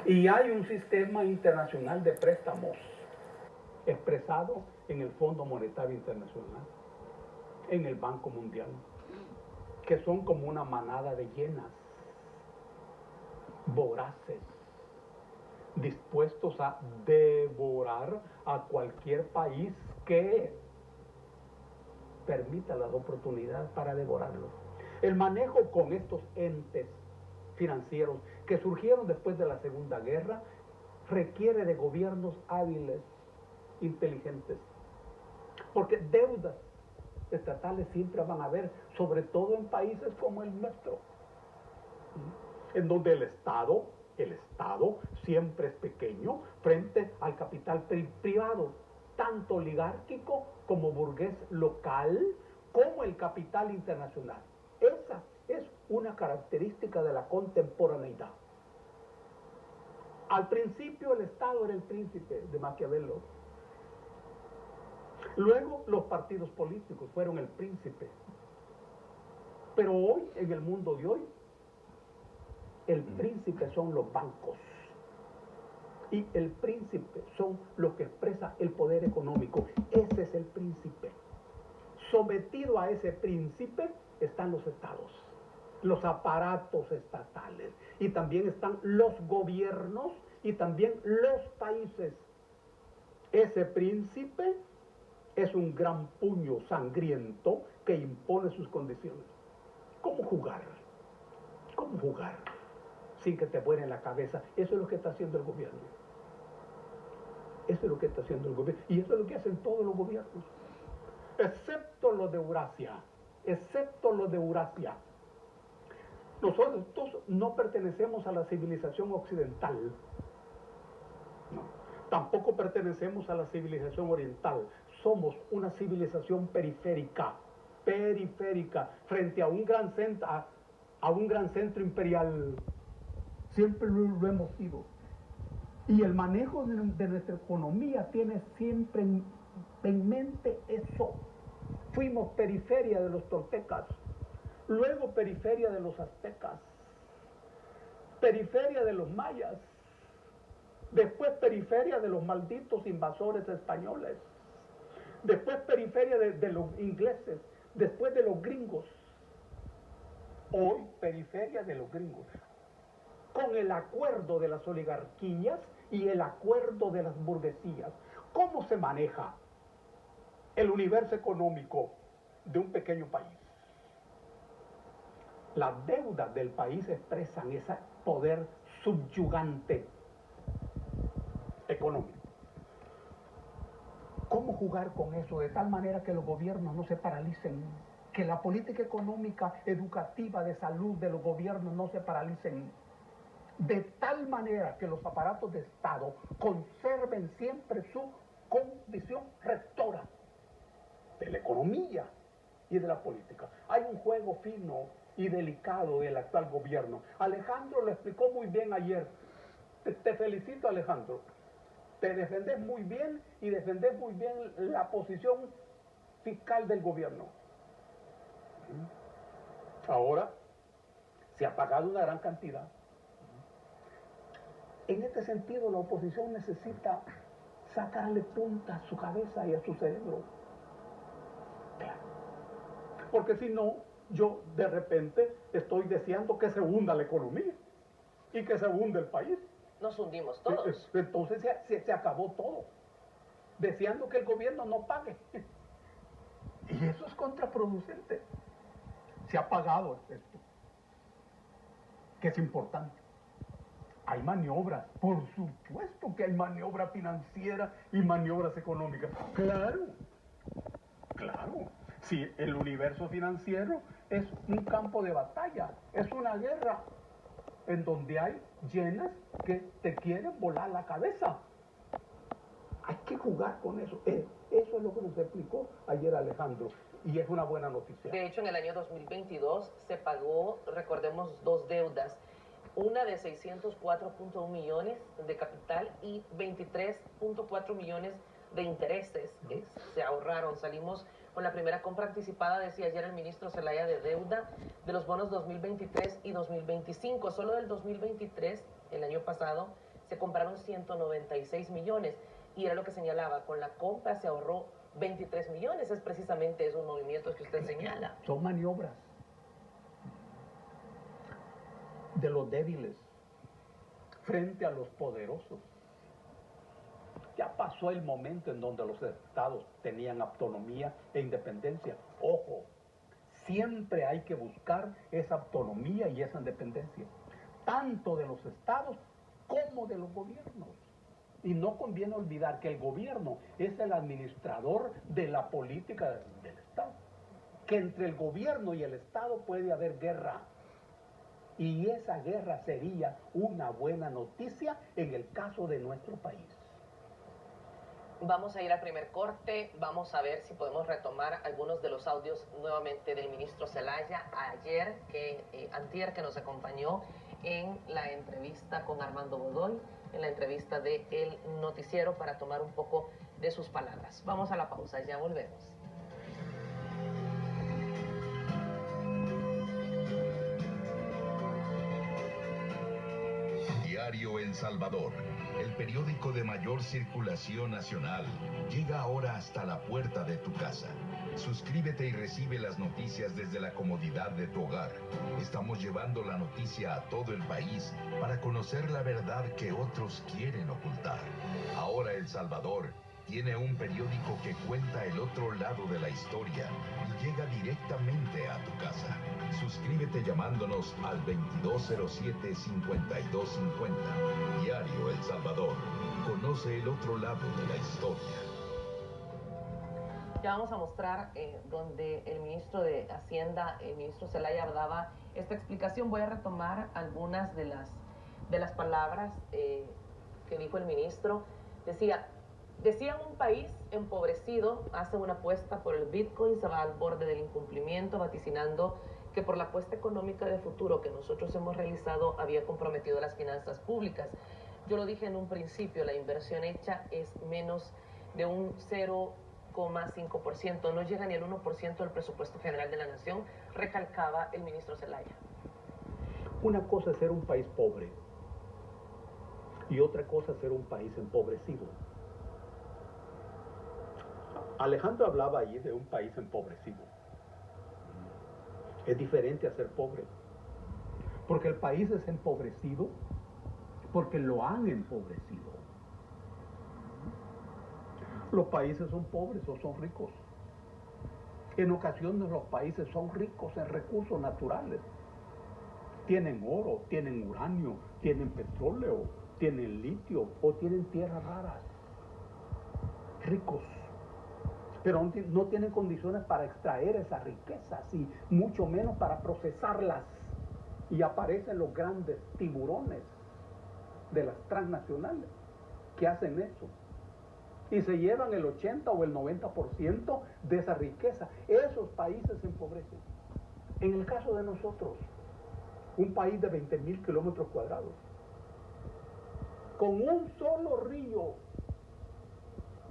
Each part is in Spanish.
Y hay un sistema internacional de préstamos expresado en el Fondo Monetario Internacional, en el Banco Mundial, que son como una manada de hienas, voraces, dispuestos a devorar a cualquier país que permita las oportunidades para devorarlos. El manejo con estos entes financieros que surgieron después de la Segunda Guerra requiere de gobiernos hábiles, inteligentes, porque deudas estatales siempre van a haber, sobre todo en países como el nuestro, en donde el Estado siempre es pequeño frente al capital privado, tanto oligárquico como burgués local, como el capital internacional. Esa es una característica de la contemporaneidad. Al principio el Estado era el príncipe de Maquiavelo. Luego los partidos políticos fueron el príncipe. Pero hoy, en el mundo de hoy, el príncipe son los bancos. Y el príncipe son los que expresan el poder económico. Ese es el príncipe. Sometido a ese príncipe están los estados, los aparatos estatales, y también están los gobiernos y también los países. Ese príncipe es un gran puño sangriento que impone sus condiciones. ¿Cómo jugar? ¿Cómo jugar sin que te vuele la cabeza? Eso es lo que está haciendo el gobierno. Eso es lo que está haciendo el gobierno. Y eso es lo que hacen todos los gobiernos. Excepto los de Eurasia. Excepto los de Eurasia. Nosotros no pertenecemos a la civilización occidental. No. Tampoco pertenecemos a la civilización oriental. Somos una civilización periférica. Periférica. Frente a un gran centro imperial. Siempre lo hemos sido. Y el manejo de nuestra economía tiene siempre en mente eso. Fuimos periferia de los toltecas, luego periferia de los aztecas, periferia de los mayas, después periferia de los malditos invasores españoles, después periferia de los ingleses, después de los gringos, hoy periferia de los gringos, con el acuerdo de las oligarquías y el acuerdo de las burguesías. ¿Cómo se maneja el universo económico de un pequeño país? Las deudas del país expresan ese poder subyugante económico. ¿Cómo jugar con eso de tal manera que los gobiernos no se paralicen? Que la política económica, educativa, de salud de los gobiernos no se paralicen. De tal manera que los aparatos de Estado conserven siempre su condición rectora de la economía y de la política. Hay un juego fino y delicado del actual gobierno. Alejandro lo explicó muy bien ayer. Te felicito, Alejandro. Te defendés muy bien y defendés muy bien la posición fiscal del gobierno. Ahora se ha pagado una gran cantidad. En este sentido, la oposición necesita sacarle punta a su cabeza y a su cerebro. Porque si no, yo de repente estoy deseando que se hunda la economía y que se hunde el país. Nos hundimos todos. Entonces se acabó todo. Deseando que el gobierno no pague. Y eso es contraproducente. Se ha pagado esto, que es importante. Hay maniobras, por supuesto que hay maniobra financiera y maniobras económicas. Claro, claro. Si el universo financiero es un campo de batalla, es una guerra en donde hay llenas que te quieren volar la cabeza. Hay que jugar con eso. Eso es lo que nos explicó ayer Alejandro. Y es una buena noticia. De hecho, en el año 2022 se pagó, recordemos, dos deudas. Una de 604.1 millones de capital y 23.4 millones de intereses que se ahorraron. Salimos con la primera compra anticipada, decía ayer el ministro Zelaya, de deuda de los bonos 2023 y 2025. Solo del 2023, el año pasado, se compraron 196 millones y era lo que señalaba, con la compra se ahorró 23 millones, es precisamente esos movimientos que usted señala. Son maniobras de los débiles frente a los poderosos. Ya pasó el momento en donde los estados tenían autonomía e independencia. Ojo, siempre hay que buscar esa autonomía y esa independencia, tanto de los estados como de los gobiernos. Y no conviene olvidar que el gobierno es el administrador de la política del estado. Que entre el gobierno y el estado puede haber guerra. Y esa guerra sería una buena noticia en el caso de nuestro país. Vamos a ir al primer corte, vamos a ver si podemos retomar algunos de los audios nuevamente del ministro Zelaya antier que nos acompañó en la entrevista con Armando Godoy, en la entrevista de El Noticiero, para tomar un poco de sus palabras. Vamos a la pausa, ya volvemos. Diario El Salvador, el periódico de mayor circulación nacional, llega ahora hasta la puerta de tu casa. Suscríbete y recibe las noticias desde la comodidad de tu hogar. Estamos llevando la noticia a todo el país para conocer la verdad que otros quieren ocultar. Ahora El Salvador tiene un periódico que cuenta el otro lado de la historia y llega directamente a tu casa. Suscríbete llamándonos al 2207-5250. Diario El Salvador. Conoce el otro lado de la historia. Ya vamos a mostrar donde el ministro de Hacienda, el ministro Zelaya, daba esta explicación. Voy a retomar algunas de las palabras que dijo el ministro. Decía, un país empobrecido hace una apuesta por el Bitcoin, se va al borde del incumplimiento, vaticinando que por la apuesta económica de futuro que nosotros hemos realizado había comprometido las finanzas públicas. Yo lo dije en un principio, la inversión hecha es menos de un 0,5%, no llega ni al 1% del presupuesto general de la nación, recalcaba el ministro Zelaya. Una cosa es ser un país pobre y otra cosa es ser un país empobrecido. Alejandro hablaba ahí de un país empobrecido. Es diferente a ser pobre, porque el país es empobrecido porque lo han empobrecido. Los países son pobres o son ricos. En ocasiones los países son ricos en recursos naturales. Tienen oro, tienen uranio, tienen petróleo, tienen litio o tienen tierras raras. Ricos. Pero no tienen condiciones para extraer esas riquezas y mucho menos para procesarlas. Y aparecen los grandes tiburones de las transnacionales que hacen eso. Y se llevan el 80 o el 90% de esa riqueza. Esos países se empobrecen. En el caso de nosotros, un país de 20,000 kilómetros cuadrados, con un solo río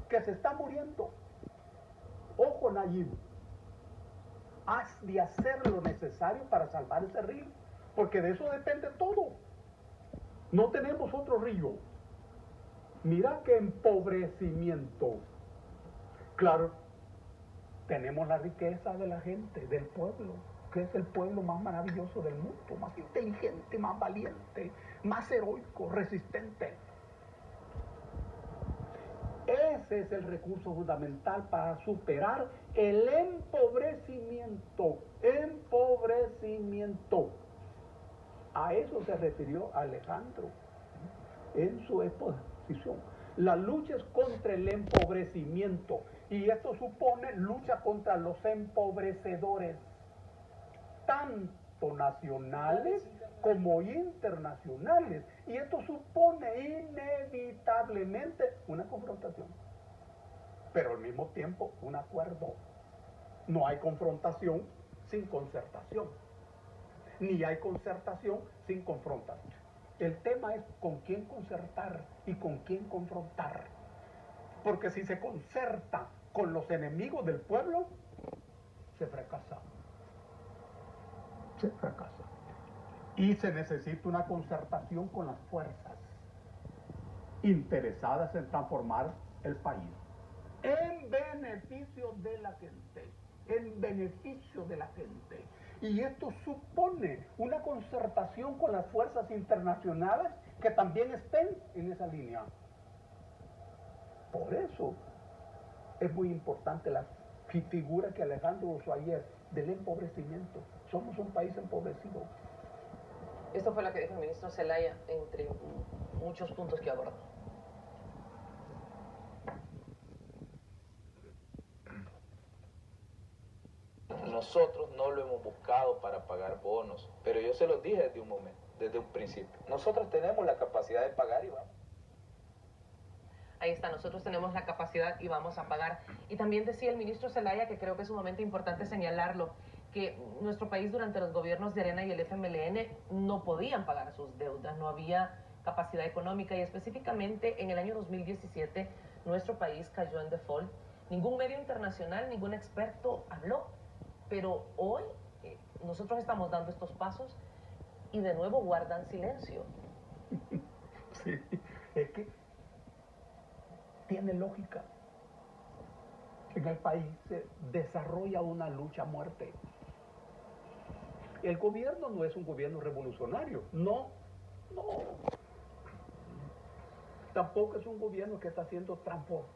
que se está muriendo. Ojo, Nayib, has de hacer lo necesario para salvar ese río, porque de eso depende todo. No tenemos otro río. Mira qué empobrecimiento. Claro, tenemos la riqueza de la gente, del pueblo, que es el pueblo más maravilloso del mundo, más inteligente, más valiente, más heroico, resistente. Ese es el recurso fundamental para superar el empobrecimiento. Empobrecimiento. A eso se refirió Alejandro en su exposición. La lucha es contra el empobrecimiento y esto supone lucha contra los empobrecedores, tanto nacionales como internacionales, y esto supone inevitablemente una confrontación, pero al mismo tiempo un acuerdo. No hay confrontación sin concertación, ni hay concertación sin confrontación. El tema es con quién concertar y con quién confrontar, porque si se concerta con los enemigos del pueblo, se fracasa. Se fracasa. Y se necesita una concertación con las fuerzas interesadas en transformar el país en beneficio de la gente, en beneficio de la gente. Y esto supone una concertación con las fuerzas internacionales que también estén en esa línea. Por eso es muy importante la figura que Alejandro usó ayer del empobrecimiento. Somos un país empobrecido. Esto fue lo que dijo el ministro Zelaya entre muchos puntos que abordó. Nosotros no lo hemos buscado para pagar bonos, pero yo se los dije desde un momento, desde un principio. Nosotros tenemos la capacidad de pagar y vamos. Ahí está, nosotros tenemos la capacidad y vamos a pagar. Y también decía el ministro Zelaya, que creo que es sumamente importante señalarlo, que nuestro país durante los gobiernos de Arena y el FMLN no podían pagar sus deudas, no había capacidad económica y específicamente en el año 2017 nuestro país cayó en default. Ningún medio internacional, ningún experto habló, pero hoy nosotros estamos dando estos pasos y de nuevo guardan silencio. Sí, es que tiene lógica. En el país se desarrolla una lucha a muerte. El gobierno no es un gobierno revolucionario, no. Tampoco es un gobierno que está haciendo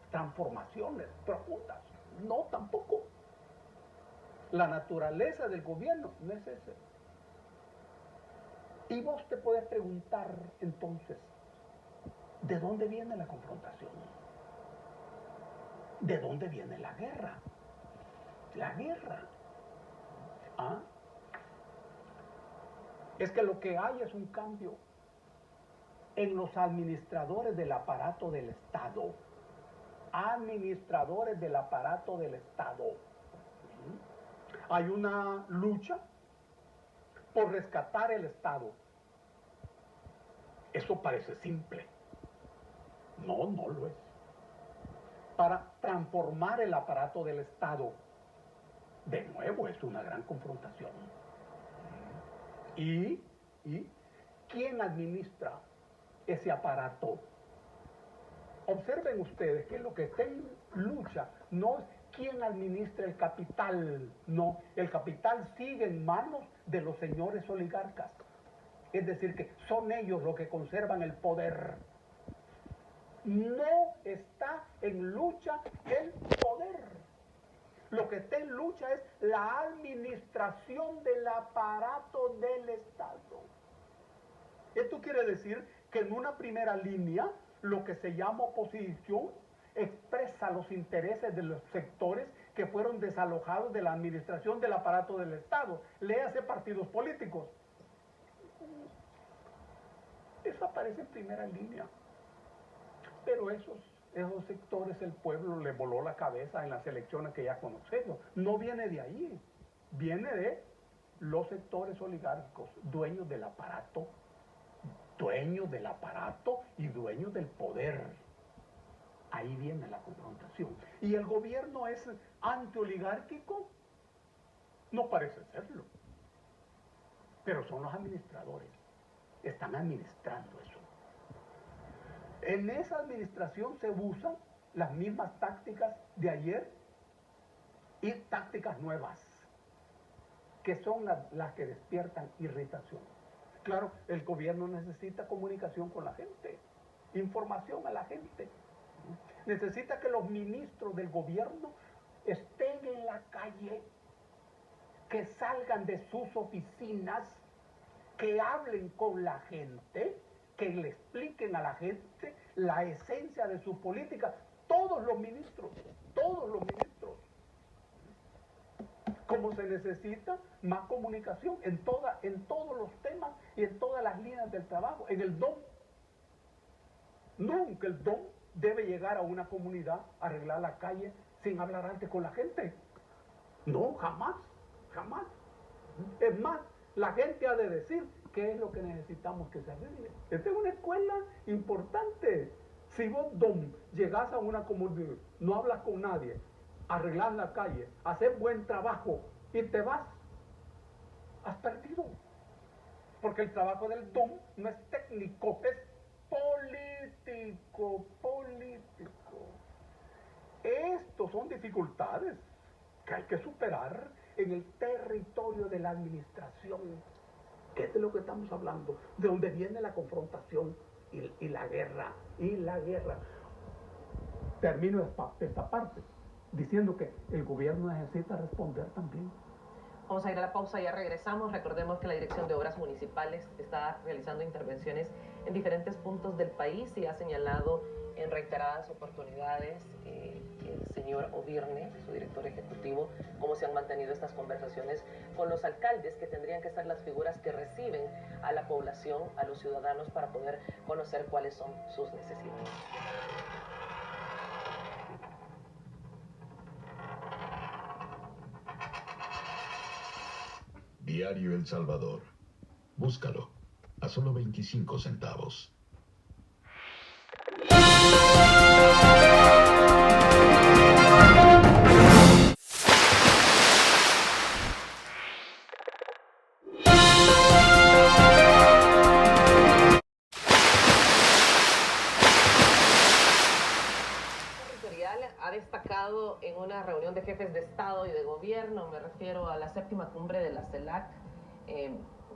transformaciones profundas, no, tampoco. La naturaleza del gobierno no es ese. Y vos te puedes preguntar entonces, ¿de dónde viene la confrontación? ¿De dónde viene la guerra? La guerra. ¿Ah? Es que lo que hay es un cambio en los administradores del aparato del Estado. Administradores del aparato del Estado. Hay una lucha por rescatar el Estado. Eso parece simple. No, no lo es. Para transformar el aparato del Estado, de nuevo es una gran confrontación. ¿Y quién administra ese aparato? Observen ustedes que lo que está en lucha no es quién administra el capital, no, el capital sigue en manos de los señores oligarcas. Es decir, que son ellos los que conservan el poder. No está en lucha el poder. Lo que está en lucha es la administración del aparato del Estado. Esto quiere decir que en una primera línea, lo que se llama oposición expresa los intereses de los sectores que fueron desalojados de la administración del aparato del Estado. Léase partidos políticos. Eso aparece en primera línea. Pero esos sectores, el pueblo le voló la cabeza en las elecciones que ya conocemos. No viene de ahí, viene de los sectores oligárquicos, dueños del aparato y dueños del poder. Ahí viene la confrontación. ¿Y el gobierno es antioligárquico? No parece serlo. Pero son los administradores. Están administrando eso. En esa administración se usan las mismas tácticas de ayer y tácticas nuevas, que son las que despiertan irritación. Claro, el gobierno necesita comunicación con la gente, información a la gente. Necesita que los ministros del gobierno estén en la calle, que salgan de sus oficinas, que hablen con la gente, que le expliquen a la gente la esencia de su política. Todos los ministros. Como se necesita más comunicación en todos los temas y en todas las líneas del trabajo. En el DOM. Nunca el DOM debe llegar a una comunidad a arreglar la calle sin hablar antes con la gente. No, jamás. Es más, la gente ha de decir qué es lo que necesitamos que se arregle. Esta es una escuela importante. Si vos, DOM, llegás a una comunidad, no hablas con nadie, arreglas la calle, haces buen trabajo y te vas, has perdido. Porque el trabajo del DOM no es técnico, es político. político. Estos son dificultades que hay que superar en el territorio de la administración. ¿Qué es de lo que estamos hablando? De donde viene la confrontación y la guerra. Y la guerra. Termino esta parte diciendo que el gobierno necesita responder también. Vamos a ir a la pausa, ya regresamos. Recordemos que la Dirección de Obras Municipales está realizando intervenciones en diferentes puntos del país y ha señalado en reiteradas oportunidades el señor Ovirne, su director ejecutivo, cómo se han mantenido estas conversaciones con los alcaldes, que tendrían que ser las figuras que reciben a la población, a los ciudadanos, para poder conocer cuáles son sus necesidades. Diario El Salvador. Búscalo a solo 25 centavos. Ha destacado en una reunión de jefes de Estado y de Gobierno, me refiero a la 7ª cumbre de la CELAC,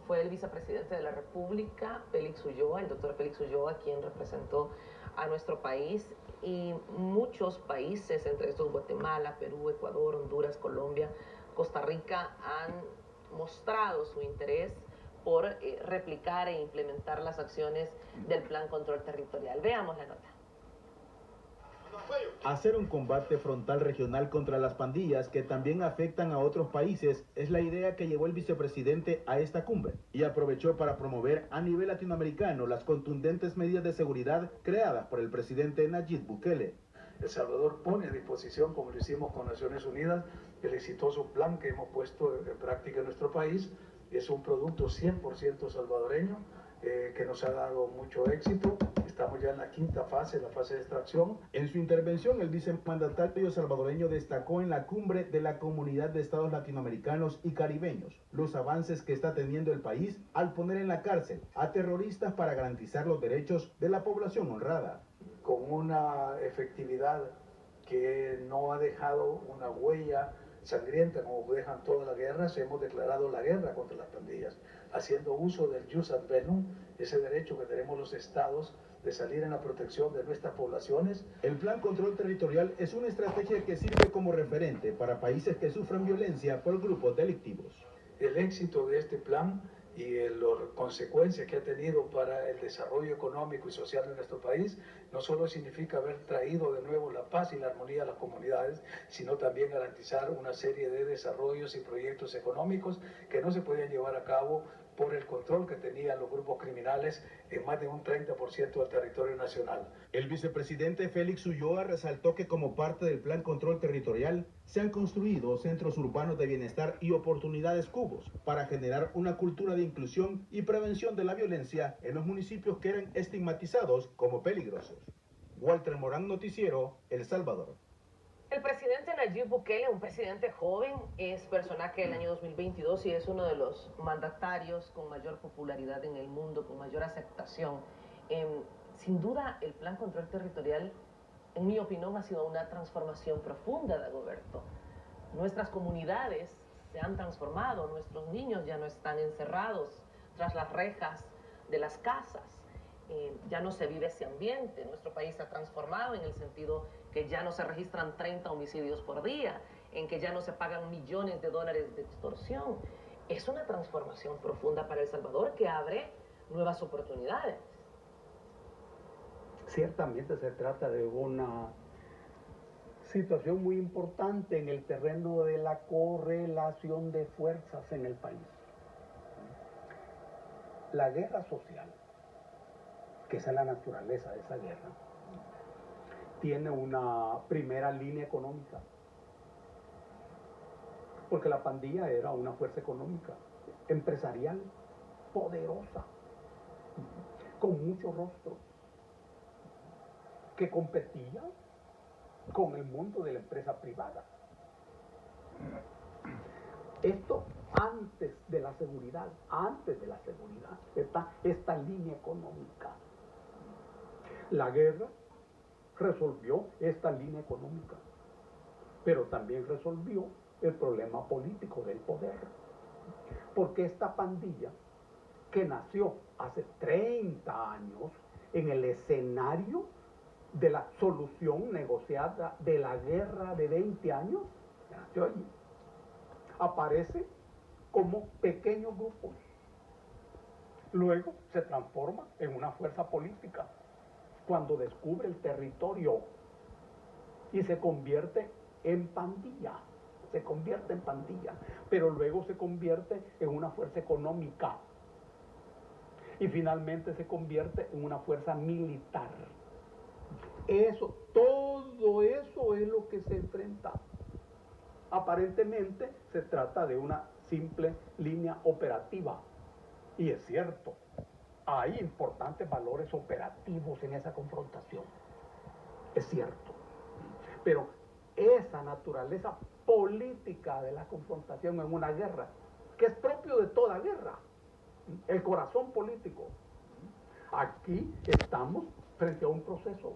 fue el vicepresidente de la República, Félix Ulloa, el doctor Félix Ulloa, quien representó a nuestro país, y muchos países, entre estos Guatemala, Perú, Ecuador, Honduras, Colombia, Costa Rica, han mostrado su interés por replicar e implementar las acciones del Plan Control Territorial. Veamos la nota. Hacer un combate frontal regional contra las pandillas que también afectan a otros países es la idea que llevó el vicepresidente a esta cumbre y aprovechó para promover a nivel latinoamericano las contundentes medidas de seguridad creadas por el presidente Nayib Bukele. El Salvador pone a disposición, como lo hicimos con Naciones Unidas, el exitoso plan que hemos puesto en práctica en nuestro país. Es un producto 100% salvadoreño que nos ha dado mucho éxito. Estamos ya en la 5ª fase, la fase de extracción. En su intervención, el vicemandatario salvadoreño destacó en la cumbre de la Comunidad de Estados Latinoamericanos y Caribeños los avances que está teniendo el país al poner en la cárcel a terroristas para garantizar los derechos de la población honrada. Con una efectividad que no ha dejado una huella sangrienta como dejan todas las guerras, hemos declarado la guerra contra las pandillas, haciendo uso del jus ad bellum, ese derecho que tenemos los estados de salir en la protección de nuestras poblaciones. El Plan Control Territorial es una estrategia que sirve como referente para países que sufren violencia por grupos delictivos. El éxito de este plan y las consecuencias que ha tenido para el desarrollo económico y social de nuestro país, no solo significa haber traído de nuevo la paz y la armonía a las comunidades, sino también garantizar una serie de desarrollos y proyectos económicos que no se podían llevar a cabo por el control que tenían los grupos criminales en más de un 30% del territorio nacional. El vicepresidente Félix Ulloa resaltó que como parte del Plan Control Territorial se han construido centros urbanos de bienestar y oportunidades cubos para generar una cultura de inclusión y prevención de la violencia en los municipios que eran estigmatizados como peligrosos. Walter Morán, Noticiero, El Salvador. El presidente Nayib Bukele, un presidente joven, es personaje del año 2022 y es uno de los mandatarios con mayor popularidad en el mundo, con mayor aceptación. Sin duda, el Plan Control Territorial, en mi opinión, ha sido una transformación profunda, Dagoberto. Nuestras comunidades se han transformado, nuestros niños ya no están encerrados tras las rejas de las casas. Ya no se vive ese ambiente. Nuestro país se ha transformado en el sentido que ya no se registran 30 homicidios por día, en que ya no se pagan millones de dólares de extorsión. Es una transformación profunda para El Salvador que abre nuevas oportunidades. Ciertamente se trata de una situación muy importante en el terreno de la correlación de fuerzas en el país. La guerra social, que esa es la naturaleza de esa guerra, tiene una primera línea económica, porque la pandilla era una fuerza económica, empresarial, poderosa, con mucho rostro, que competía con el mundo de la empresa privada. Esto antes de la seguridad, esta línea económica. La guerra resolvió esta línea económica, pero también resolvió el problema político del poder. Porque esta pandilla, que nació hace 30 años en el escenario de la solución negociada de la guerra de 20 años, nació allí, aparece como pequeños grupos. Luego se transforma en una fuerza política cuando descubre el territorio y se convierte en pandilla. Se convierte en pandilla, pero luego se convierte en una fuerza económica y finalmente se convierte en una fuerza militar. Eso, todo eso es lo que se enfrenta. Aparentemente se trata de una simple línea operativa. Y es cierto, hay importantes valores operativos en esa confrontación. Es cierto. Pero esa naturaleza política de la confrontación en una guerra, que es propio de toda guerra, el corazón político. Aquí estamos frente a un proceso.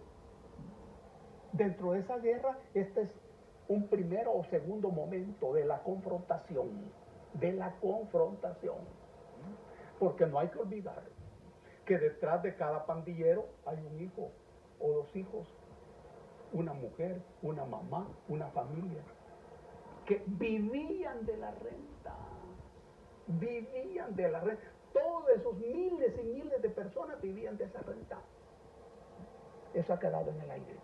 Dentro de esa guerra, este es un primero o segundo momento de la confrontación. De la confrontación. Porque no hay que olvidar que detrás de cada pandillero hay un hijo o dos hijos, una mujer, una mamá, una familia, que vivían de la renta. Vivían de la renta. Todos esos miles y miles de personas vivían de esa renta. Eso ha quedado en el aire.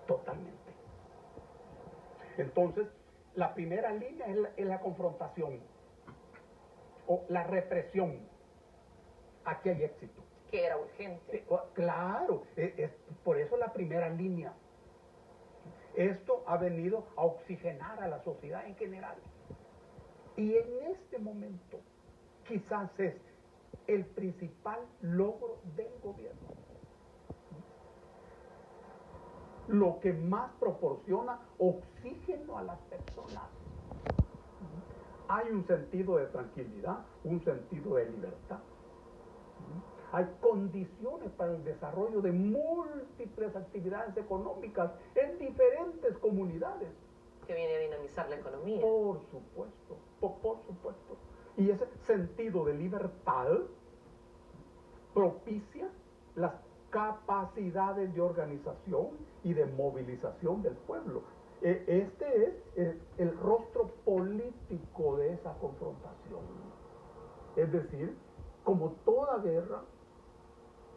Totalmente. Entonces, la primera línea es la confrontación o la represión. Aquí hay éxito. Que era urgente. Claro, por eso la primera línea. Esto ha venido a oxigenar a la sociedad en general. Y en este momento, quizás es el principal logro del gobierno. Lo que más proporciona oxígeno a las personas. Hay un sentido de tranquilidad, un sentido de libertad. Hay condiciones para el desarrollo de múltiples actividades económicas en diferentes comunidades. Que viene a dinamizar la economía. Por supuesto, por supuesto. Y ese sentido de libertad propicia las capacidades de organización y de movilización del pueblo. Este es el rostro político de esa confrontación. Es decir, como toda guerra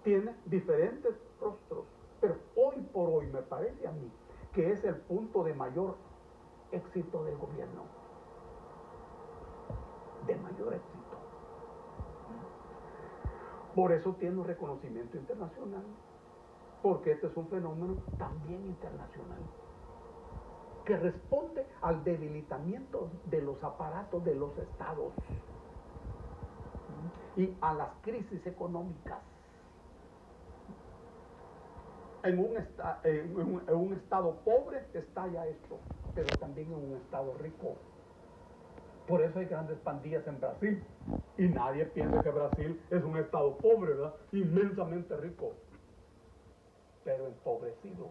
tiene diferentes rostros, pero hoy por hoy me parece a mí que es el punto de mayor éxito del gobierno. De mayor éxito. Por eso tiene un reconocimiento internacional, porque este es un fenómeno también internacional, que responde al debilitamiento de los aparatos de los estados y a las crisis económicas. En un estado pobre estalla esto, pero también en un estado rico. Por eso hay grandes pandillas en Brasil. Y nadie piensa que Brasil es un estado pobre, ¿verdad? Inmensamente rico, pero empobrecido.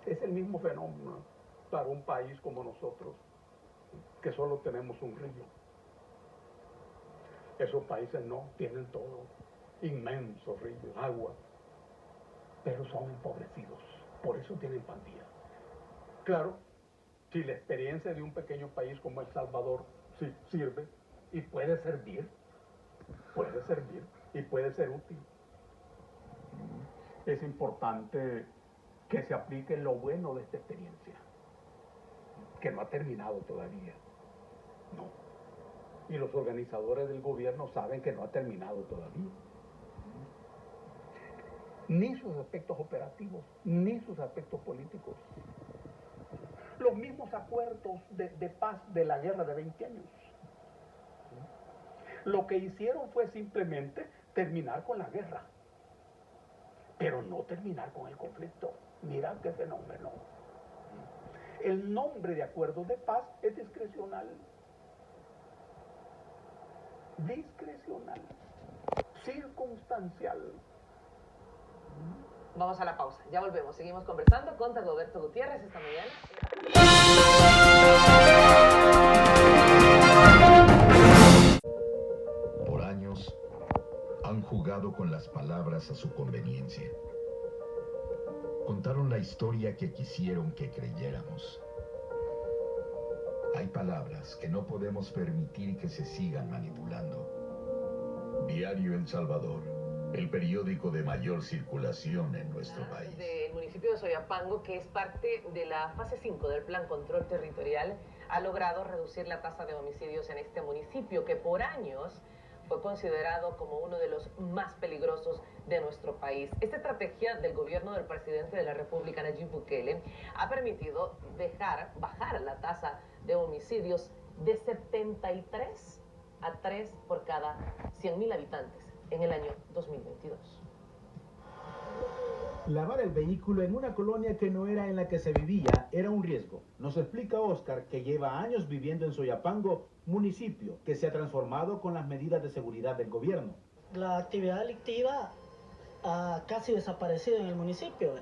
Es el mismo fenómeno para un país como nosotros, que solo tenemos un río. Esos países no, tienen todo, inmensos ríos, agua, pero son empobrecidos, por eso tienen pandillas. Claro, si la experiencia de un pequeño país como El Salvador sí sirve y puede servir y puede ser útil, es importante que se aplique lo bueno de esta experiencia, que no ha terminado todavía, no. Y los organizadores del gobierno saben que no ha terminado todavía. Ni sus aspectos operativos, ni sus aspectos políticos. Los mismos acuerdos de paz de la guerra de 20 años. Lo que hicieron fue simplemente terminar con la guerra, pero no terminar con el conflicto. Mira qué fenómeno. El nombre de acuerdos de paz es discrecional. Discrecional, circunstancial. Vamos a la pausa, ya volvemos. Seguimos conversando con Dagoberto Gutiérrez esta mañana. Por años han jugado con las palabras a su conveniencia. Contaron la historia que quisieron que creyéramos. Hay palabras que no podemos permitir que se sigan manipulando. Diario El Salvador, el periódico de mayor circulación en nuestro país. Del municipio de Soyapango, que es parte de la fase 5 del Plan Control Territorial, ha logrado reducir la tasa de homicidios en este municipio, que por años fue considerado como uno de los más peligrosos de nuestro país. Esta estrategia del gobierno del presidente de la República, Nayib Bukele, ha permitido bajar la tasa de homicidios de 73 a 3 por cada 100.000 habitantes en el año 2022. Lavar el vehículo en una colonia que no era en la que se vivía era un riesgo. Nos explica Oscar, que lleva años viviendo en Soyapango, municipio que se ha transformado con las medidas de seguridad del gobierno. La actividad delictiva ha casi desaparecido en el municipio.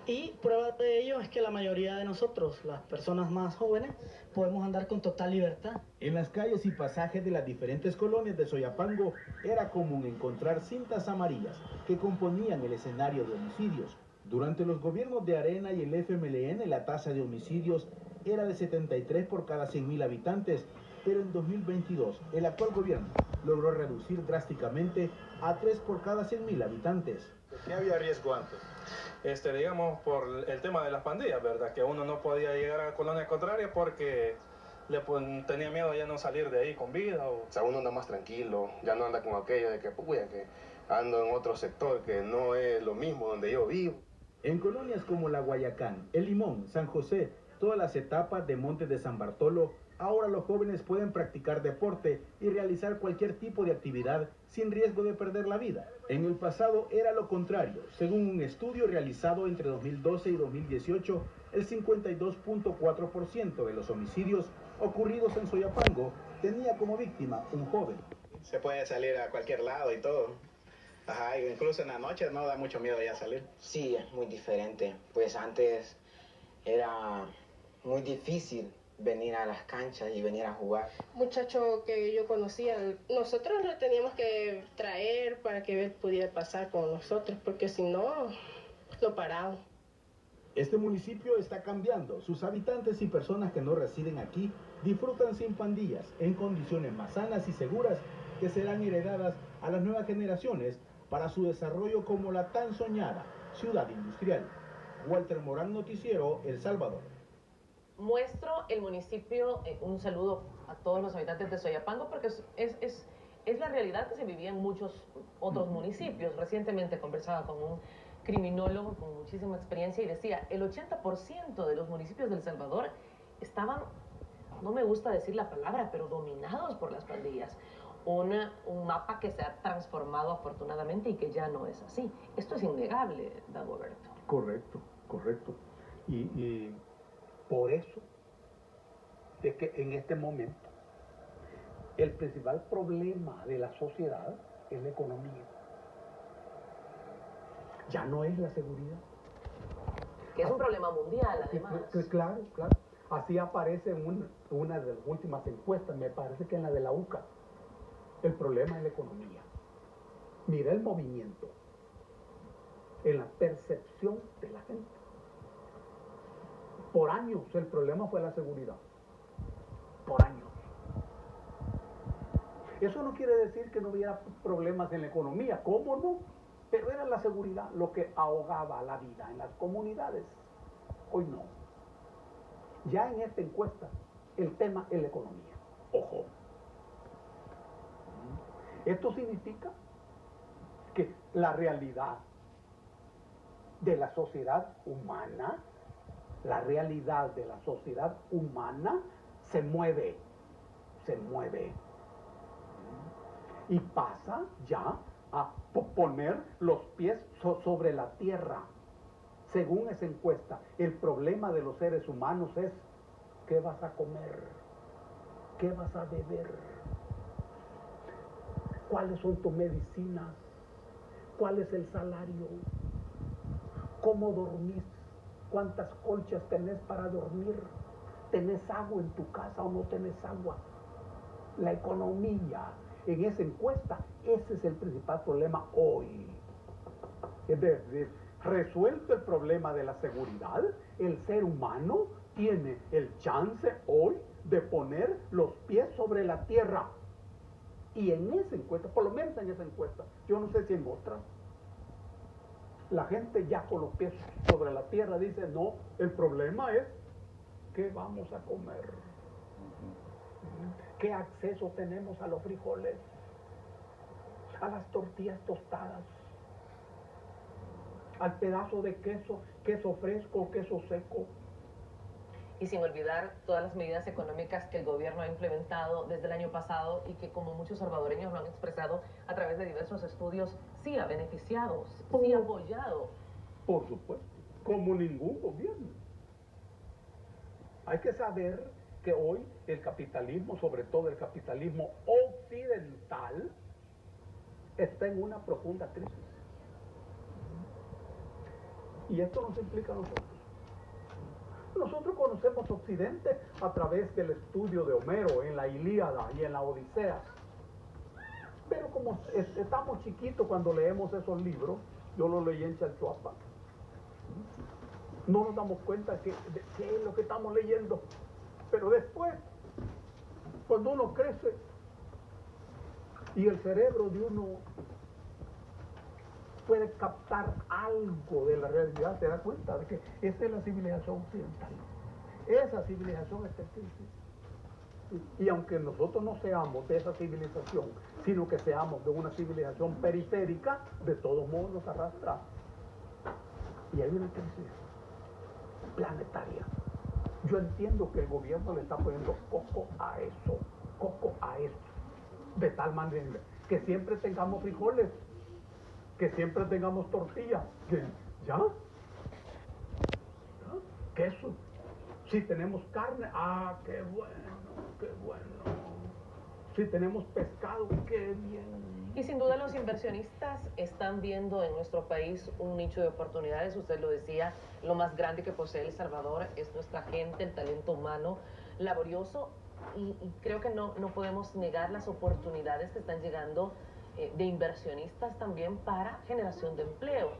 Y prueba de ello es que la mayoría de nosotros, las personas más jóvenes, podemos andar con total libertad. En las calles y pasajes de las diferentes colonias de Soyapango era común encontrar cintas amarillas que componían el escenario de homicidios. Durante los gobiernos de Arena y el FMLN, la tasa de homicidios era de 73 por cada 100.000 habitantes, pero en 2022 el actual gobierno logró reducir drásticamente a 3 por cada 100.000 habitantes. ¿Qué había riesgo antes? Digamos, por el tema de las pandillas, ¿verdad? Que uno no podía llegar a la colonia contraria porque tenía miedo de ya no salir de ahí con vida. O sea, uno anda más tranquilo, ya no anda con aquello de que, puya, que ando en otro sector que no es lo mismo donde yo vivo. En colonias como La Guayacán, El Limón, San José, todas las etapas de Montes de San Bartolo, ahora los jóvenes pueden practicar deporte y realizar cualquier tipo de actividad sin riesgo de perder la vida. En el pasado era lo contrario. Según un estudio realizado entre 2012 y 2018, el 52.4% de los homicidios ocurridos en Soyapango tenía como víctima un joven. Se puede salir a cualquier lado y todo. Ajá, incluso en la noche no da mucho miedo ya salir. Sí, es muy diferente. Pues antes era muy difícil venir a las canchas y venir a jugar. Muchacho que yo conocía, nosotros lo teníamos que traer para que él pudiera pasar con nosotros, porque si no, lo paraban. Este municipio está cambiando. Sus habitantes y personas que no residen aquí disfrutan sin pandillas, en condiciones más sanas y seguras que serán heredadas a las nuevas generaciones para su desarrollo como la tan soñada ciudad industrial. Walter Morán, Noticiero El Salvador. Muestro el municipio, un saludo a todos los habitantes de Soyapango, porque es la realidad que se vivía en muchos otros municipios. Recientemente conversaba con un criminólogo con muchísima experiencia y decía, el 80% de los municipios de El Salvador estaban, no me gusta decir la palabra, pero dominados por las pandillas. Un mapa que se ha transformado afortunadamente y que ya no es así. Esto es innegable, Dagoberto. Correcto, correcto. Y por eso es que en este momento el principal problema de la sociedad es la economía. Ya no es la seguridad. Que es un problema mundial, además. Claro, claro. Así aparece en una de las últimas encuestas, me parece que en la de la UCA. El problema es la economía. Mira el movimiento en la percepción de la gente. Por años el problema fue la seguridad. Por años. Eso no quiere decir que no hubiera problemas en la economía. ¿Cómo no? Pero era la seguridad lo que ahogaba la vida en las comunidades. Hoy no. Ya en esta encuesta el tema es la economía. Ojo. Esto significa que la realidad de la sociedad humana, se mueve, y pasa ya a poner los pies sobre la tierra. Según esa encuesta, el problema de los seres humanos es ¿qué vas a comer? ¿Qué vas a beber? ¿Cuáles son tus medicinas? ¿Cuál es el salario? ¿Cómo dormís? ¿Cuántas colchas tenés para dormir? ¿Tenés agua en tu casa o no tenés agua? La economía, en esa encuesta, ese es el principal problema hoy. Es decir, resuelto el problema de la seguridad, el ser humano tiene el chance hoy de poner los pies sobre la tierra. Y en esa encuesta, por lo menos en esa encuesta, yo no sé si en otras, la gente ya con los pies sobre la tierra dice, no, el problema es ¿qué vamos a comer? ¿Qué acceso tenemos a los frijoles? A las tortillas tostadas, al pedazo de queso, queso fresco, queso seco. Y sin olvidar todas las medidas económicas que el gobierno ha implementado desde el año pasado y que, como muchos salvadoreños lo han expresado a través de diversos estudios, sí ha beneficiado, sí ha apoyado. Por supuesto, como ningún gobierno. Hay que saber que hoy el capitalismo, sobre todo el capitalismo occidental, está en una profunda crisis. Y esto nos implica a nosotros. Nosotros conocemos Occidente a través del estudio de Homero en la Ilíada y en la Odisea. Pero como estamos chiquitos cuando leemos esos libros, yo los leí en Chalchuapa, no nos damos cuenta de qué es lo que estamos leyendo. Pero después, cuando uno crece y el cerebro de uno puede captar algo de la realidad, se da cuenta de que esa es la civilización occidental. Esa civilización está en crisis. Y aunque nosotros no seamos de esa civilización, sino que seamos de una civilización periférica, de todos modos nos arrastra. Y hay una crisis planetaria. Yo entiendo que el gobierno le está poniendo coco a eso, de tal manera que siempre tengamos frijoles, que siempre tengamos tortillas, que ya, queso. Si tenemos carne, qué bueno. Si tenemos pescado, qué bien. Y sin duda los inversionistas están viendo en nuestro país un nicho de oportunidades. Usted lo decía, lo más grande que posee El Salvador es nuestra gente, el talento humano laborioso. Y creo que no podemos negar las oportunidades que están llegando de inversionistas también para generación de empleo.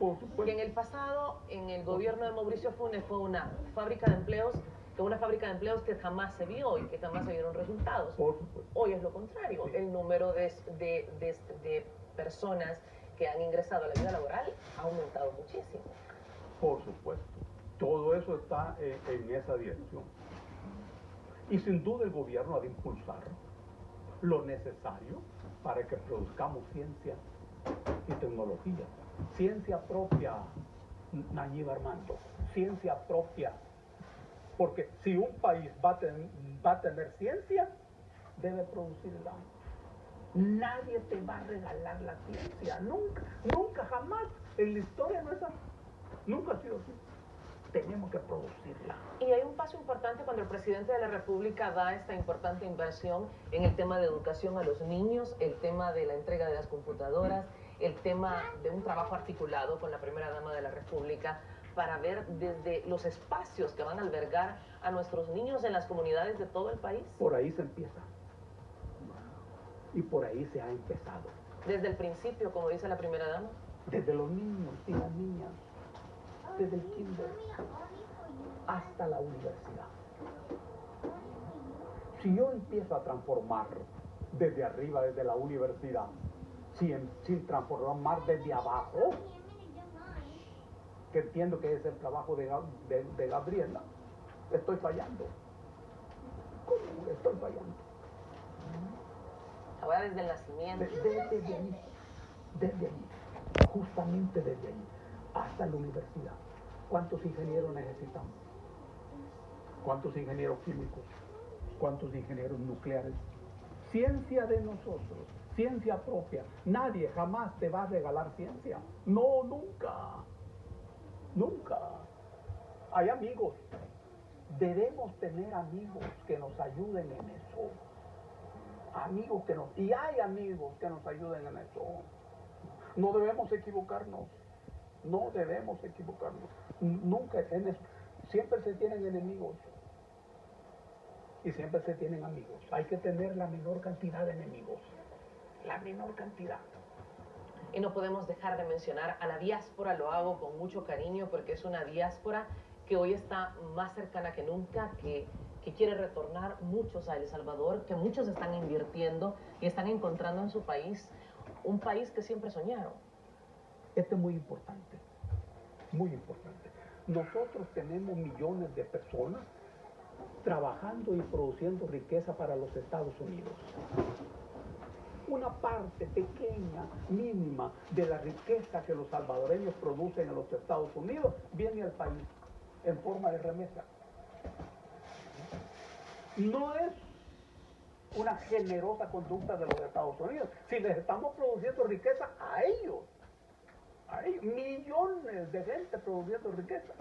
Que en el pasado, en el gobierno de Mauricio Funes, fue una fábrica de empleos que jamás se vio y que jamás se vieron resultados. Hoy es lo contrario. Sí. El número de personas que han ingresado a la vida laboral ha aumentado muchísimo. Por supuesto. Todo eso está en esa dirección. Y sin duda el gobierno ha de impulsar lo necesario para que produzcamos ciencia y tecnología. Ciencia propia, Nayib Armando, ciencia propia. Porque si un país va a tener ciencia, debe producirla. Nadie te va a regalar la ciencia, nunca, jamás. En la historia nunca ha sido así. Tenemos que producirla. Y hay un paso importante cuando el presidente de la República da esta importante inversión en el tema de educación a los niños, el tema de la entrega de las computadoras, el tema de un trabajo articulado con la primera dama de la República para ver desde los espacios que van a albergar a nuestros niños en las comunidades de todo el país. Por ahí se empieza. Y por ahí se ha empezado. Desde el principio, como dice la primera dama. Desde los niños y las niñas. Desde el kinder hasta la universidad. Si yo empiezo a transformar desde arriba, desde la universidad, sin transformar desde abajo, que entiendo que es el trabajo de Gabriela, estoy fallando. ¿Cómo estoy fallando? Ahora desde el nacimiento. Desde ahí, justamente desde ahí, hasta la universidad. ¿Cuántos ingenieros necesitamos? ¿Cuántos ingenieros químicos? ¿Cuántos ingenieros nucleares? Ciencia de nosotros, ciencia propia. Nadie jamás te va a regalar ciencia. No, nunca. Nunca. Hay amigos. Debemos tener amigos que nos ayuden en eso. Y hay amigos que nos ayuden en eso. No debemos equivocarnos. No debemos equivocarnos. Nunca, siempre se tienen enemigos y siempre se tienen amigos. Hay que tener la menor cantidad de enemigos. La menor cantidad. Y no podemos dejar de mencionar a la diáspora, lo hago con mucho cariño porque es una diáspora que hoy está más cercana que nunca, que quiere retornar muchos a El Salvador, que muchos están invirtiendo y están encontrando en su país un país que siempre soñaron. Esto es muy importante, muy importante. Nosotros tenemos millones de personas trabajando y produciendo riqueza para los Estados Unidos. Una parte pequeña, mínima, de la riqueza que los salvadoreños producen en los Estados Unidos viene al país en forma de remesa. No es una generosa conducta de los Estados Unidos. Si les estamos produciendo riqueza a ellos, millones de gente produciendo riqueza.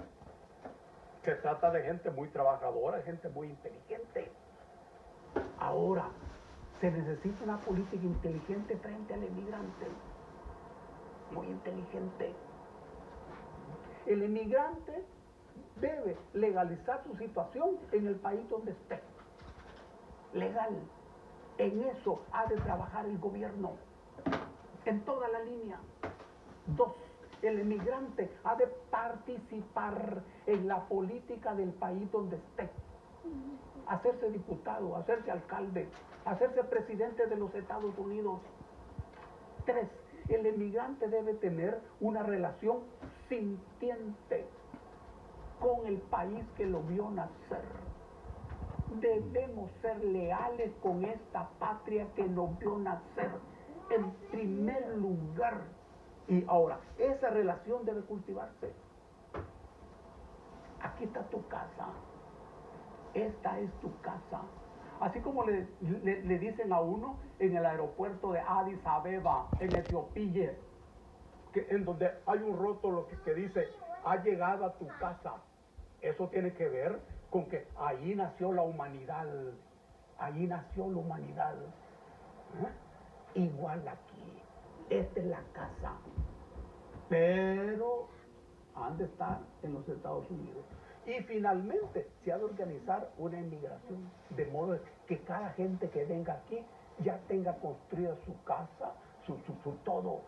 Se trata de gente muy trabajadora, gente muy inteligente. Ahora, se necesita una política inteligente frente al emigrante. Muy inteligente. El emigrante debe legalizar su situación en el país donde esté. Legal. En eso ha de trabajar el gobierno. En toda la línea. 2. El emigrante ha de participar en la política del país donde esté. Hacerse diputado, hacerse alcalde, hacerse presidente de los Estados Unidos. 3. El emigrante debe tener una relación sintiente con el país que lo vio nacer. Debemos ser leales con esta patria que nos vio nacer en primer lugar. Y ahora, esa relación debe cultivarse. Aquí está tu casa. Esta es tu casa. Así como le dicen a uno en el aeropuerto de Addis Abeba, en Etiopía, en donde hay un rótulo que dice, ha llegado a tu casa. Eso tiene que ver con que allí nació la humanidad. Allí nació la humanidad. Igual aquí. Esta es la casa. Pero han de estar en los Estados Unidos. Y finalmente se ha de organizar una inmigración, de modo que cada gente que venga aquí ya tenga construida su casa, su todo.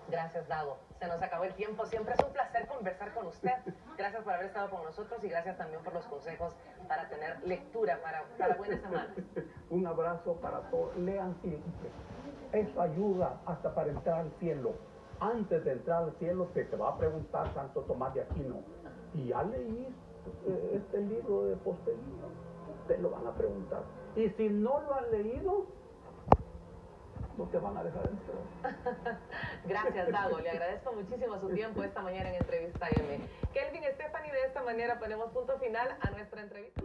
Gracias, Dago. Se nos acabó el tiempo. Siempre es un placer conversar con usted. Gracias por haber estado con nosotros y gracias también por los consejos para tener lectura para buenas semanas. Un abrazo para todos. Lean siempre. Eso ayuda hasta para entrar al cielo. Antes de entrar al cielo te va a preguntar Santo Tomás de Aquino. ¿Y ya leí este libro de Posteguillo? Te lo van a preguntar. Y si no lo han leído, no te van a dejar entrar. Gracias, Dago. Le agradezco muchísimo su tiempo esta mañana en Entrevista M. Kelvin, Stephanie, de esta manera ponemos punto final a nuestra entrevista.